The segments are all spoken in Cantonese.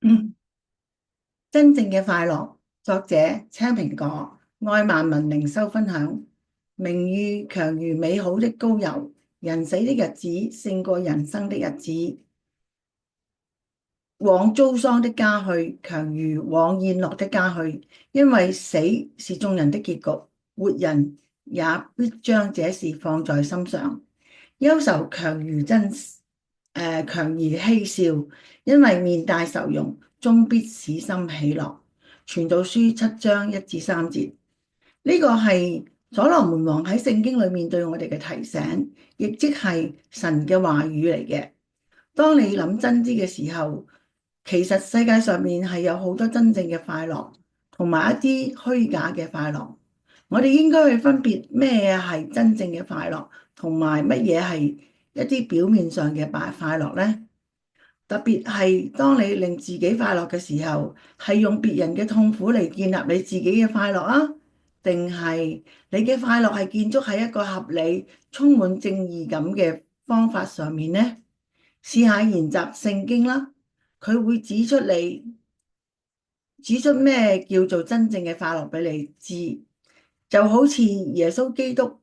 嗯，真正嘅快樂，作者青蘋果，愛萬民靈修分享。名譽強如美好的膏油，人死的日子勝過人生的日子。往遭喪的家去，強如往宴樂的家去，因為死是眾人的結局，活人也必將這事放在心上。憂愁強如嬉笑，因為面帶愁容，終必使心喜樂。傳道書7章1至3節，呢個係所羅門王喺聖經裏面對我哋嘅提醒，亦即係神嘅話語嚟嘅。當你諗真啲嘅時候，其實世界上面係有好多真正嘅快樂，同埋一啲虛假嘅快樂。我哋應該去分別咩係真正嘅快樂，同埋乜嘢係一啲表面上嘅快樂呢？特別係當你令自己快樂嘅時候，係用別人嘅痛苦嚟建立你自己嘅快樂啊？定係你嘅快樂係建築喺一個合理、充滿正義感嘅方法上面呢？試下研習聖經啦，佢會指出咩叫做真正嘅快樂俾你知，就好似耶穌基督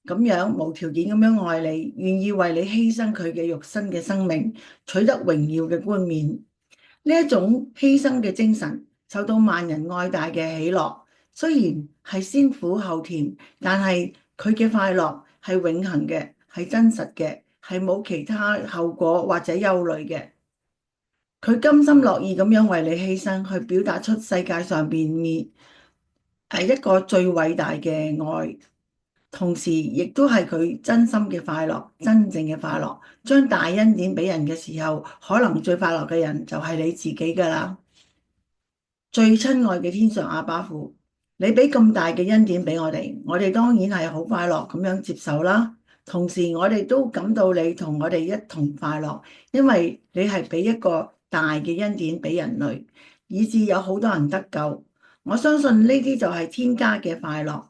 咁樣無條件咁樣愛你，願意為你犧牲佢嘅肉身嘅生命，取得榮耀嘅冠冕。呢一種犧牲嘅精神，受到萬人愛戴嘅喜樂，雖然係先苦後甜，但係佢嘅快樂係永恆嘅，係真實嘅，係冇其他後果或者憂慮嘅。佢甘心樂意咁樣為你犧牲，去表達出世界上面係一個最偉大嘅愛，同時亦都係佢真心嘅快樂，真正嘅快樂。將大恩典俾人嘅時候，可能最快樂嘅人就係你自己㗎喇。最親愛嘅天上阿爸父，你俾咁大嘅恩典俾我哋當然係好快樂咁樣接受啦。同時，我哋都感到你同我哋一同快樂，因為你係俾一個大嘅恩典俾人類，以致有好多人得救。我相信呢啲就係天家嘅快樂。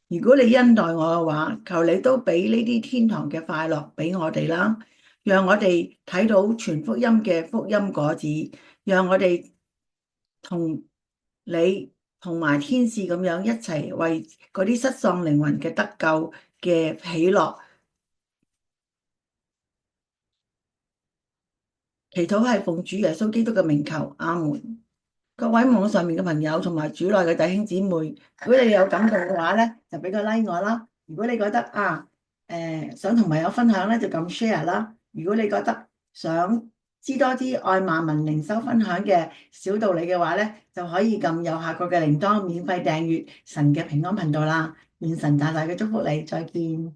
如果你恩待我嘅話，求你都俾呢啲天堂嘅快樂俾我哋啦，讓我哋睇到全福音嘅福音果子，讓我哋同你同埋天使咁樣一齊為嗰啲失喪靈魂嘅得救嘅喜樂，祈禱係奉主耶穌基督嘅名求，阿門。各位網上面嘅朋友同埋主內嘅弟兄姊妹，如果你有感動嘅話咧，就俾個 like 我啦。如果你覺得想同朋友分享咧，就咁 share 啦。如果你覺得想知多啲愛萬民靈修分享嘅小道理嘅話咧，就可以撳右下角嘅鈴鐺，免費訂閱神嘅平安頻道啦。願神大大嘅祝福你，再見。